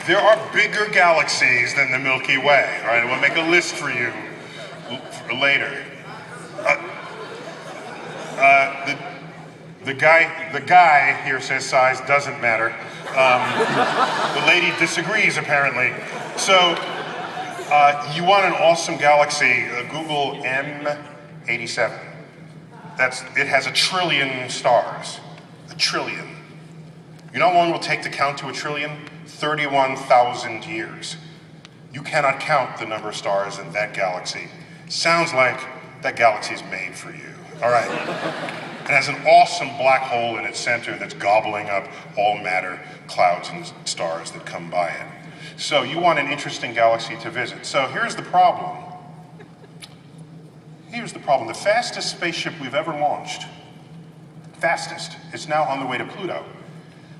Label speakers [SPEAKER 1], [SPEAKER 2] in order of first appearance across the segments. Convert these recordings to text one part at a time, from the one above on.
[SPEAKER 1] There are bigger galaxies than the Milky Way. All right, we'll make a list for you for later. The guy here says size doesn't matter. The lady disagrees, apparently. So, you want an awesome galaxy, Google M87. It has 1 trillion stars. 1 trillion. You know how long it will take to count to 1 trillion? 31,000 years. You cannot count the number of stars in that galaxy. Sounds like that galaxy is made for you. All right. It has an awesome black hole in its center that's gobbling up all matter, clouds, and stars that come by it. So you want an interesting galaxy to visit. So here's the problem. Here's the problem. The fastest spaceship we've ever launched, fastest, is now on the way to Pluto.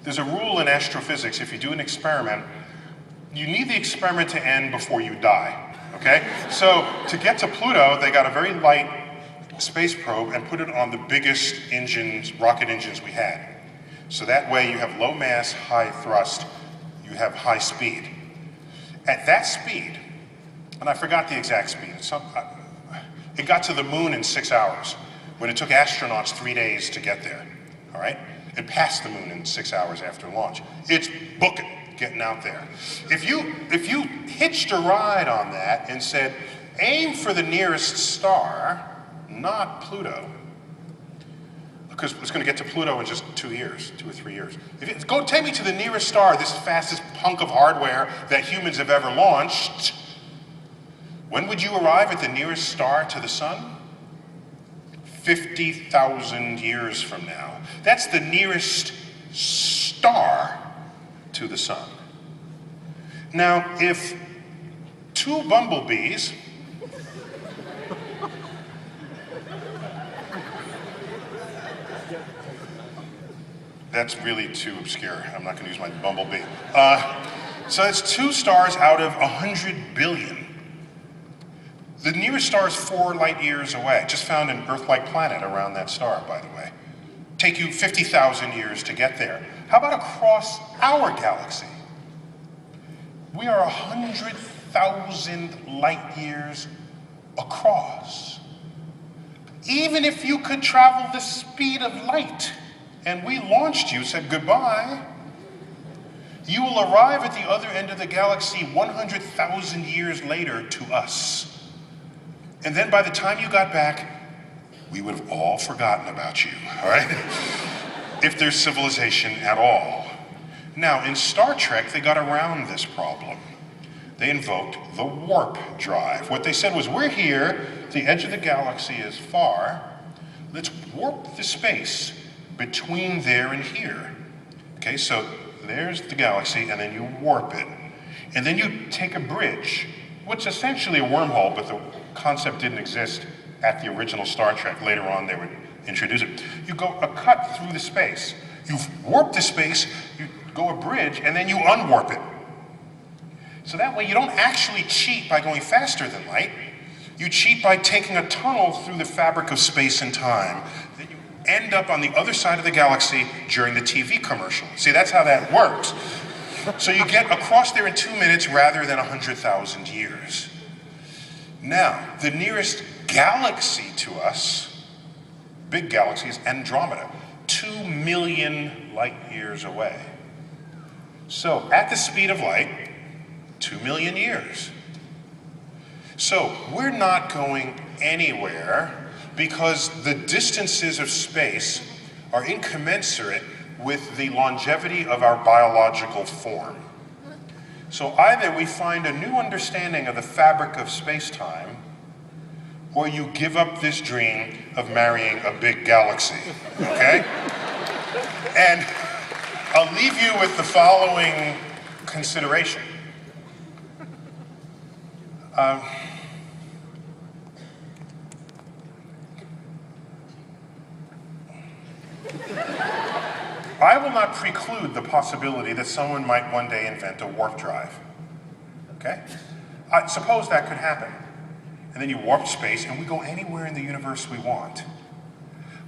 [SPEAKER 1] There's a rule in astrophysics: if you do an experiment, you need the experiment to end before you die, okay? So to get to Pluto, they got a very light space probe and put it on the biggest engines, rocket engines we had. So that way you have low mass, high thrust, you have high speed. At that speed, and I forgot the exact speed, it got to the moon in 6 hours, when it took astronauts 3 days to get there, all right? It passed the moon in 6 hours after launch. It's booking, getting out there. If you hitched a ride on that and said, aim for the nearest star, not Pluto, because it's going to get to Pluto in just 2 years, 2 or 3 years. Go take me to the nearest star, this fastest hunk of hardware that humans have ever launched. When would you arrive at the nearest star to the sun? 50,000 years from now. That's the nearest star to the sun. Now, if 2 bumblebees that's really too obscure. I'm not going to use my bumblebee. So it's 2 stars out of 100 billion. The nearest star is 4 light years away. Just found an Earth-like planet around that star, by the way. Take you 50,000 years to get there. How about across our galaxy? We are 100,000 light years across. Even if you could travel the speed of light, and we launched you, said goodbye, you will arrive at the other end of the galaxy 100,000 years later to us. And then by the time you got back, we would have all forgotten about you, all right? If there's civilization at all. Now, in Star Trek, they got around this problem. They invoked the warp drive. What they said was, we're here, the edge of the galaxy is far, let's warp the space between there and here. Okay, so there's the galaxy, and then you warp it. And then you take a bridge, which is essentially a wormhole, but the concept didn't exist at the original Star Trek. Later on, they would introduce it. You go a cut through the space. You've warped the space, you go a bridge, and then you unwarp it. So that way you don't actually cheat by going faster than light. You cheat by taking a tunnel through the fabric of space and time. Then you end up on the other side of the galaxy during the TV commercial. See, that's how that works. So you get across there in 2 minutes rather than 100,000 years. Now, the nearest galaxy to us, big galaxy, is Andromeda, 2 million light years away. So, at the speed of light, 2 million years. So, we're not going anywhere because the distances of space are incommensurate with the longevity of our biological form. So either we find a new understanding of the fabric of space-time, or you give up this dream of marrying a big galaxy, okay? And I'll leave you with the following consideration. I will not preclude the possibility that someone might one day invent a warp drive, okay? Suppose that could happen. And then you warp space and we go anywhere in the universe we want.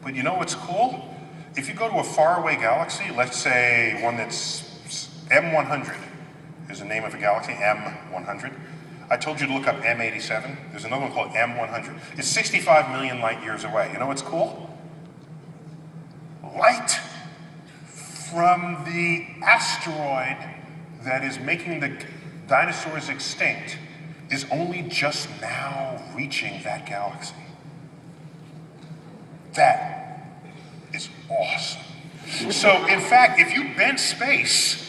[SPEAKER 1] But you know what's cool? If you go to a faraway galaxy, let's say one that's M100, is the name of a galaxy, M100. I told you to look up M87. There's another one called M100. It's 65 million light years away. You know what's cool? Light from the asteroid that is making the dinosaurs extinct is only just now reaching that galaxy. That is awesome. So, in fact, if you bent space,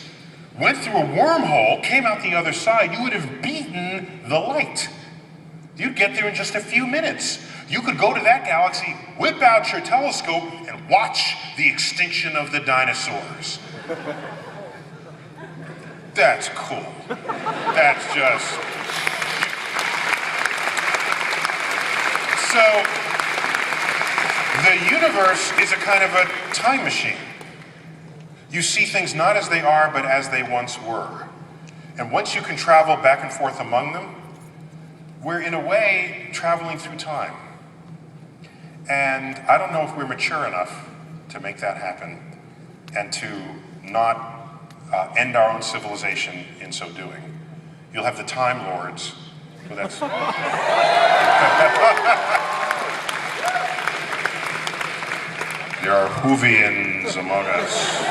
[SPEAKER 1] went through a wormhole, came out the other side, you would have beaten the light. You'd get there in just a few minutes. You could go to that galaxy, whip out your telescope, and watch the extinction of the dinosaurs. That's cool. That's just... So, the universe is a kind of a time machine. You see things not as they are, but as they once were. And once you can travel back and forth among them, we're in a way traveling through time. And I don't know if we're mature enough to make that happen and to not end our own civilization in so doing. You'll have the Time Lords. Well, that's... There are Whovians among us.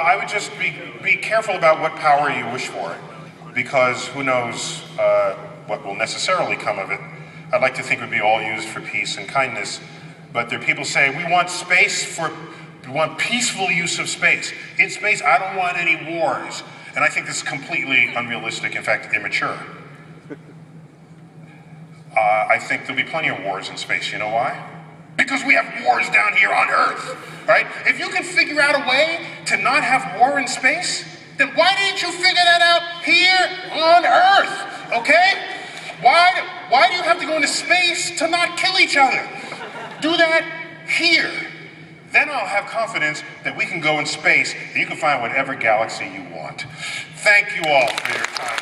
[SPEAKER 1] I would just be careful about what power you wish for, because who knows what will necessarily come of it. I'd like to think it would be all used for peace and kindness, but there are people saying we want peaceful use of space. In space, I don't want any wars. And I think this is completely unrealistic, in fact, immature. I think there'll be plenty of wars in space. You know why? Because we have wars down here on Earth, right? If you can figure out a way to not have war in space, then why didn't you figure that out here on Earth, okay? Why do you have to go into space to not kill each other? Do that here. Then I'll have confidence that we can go in space and you can find whatever galaxy you want. Thank you all for your time.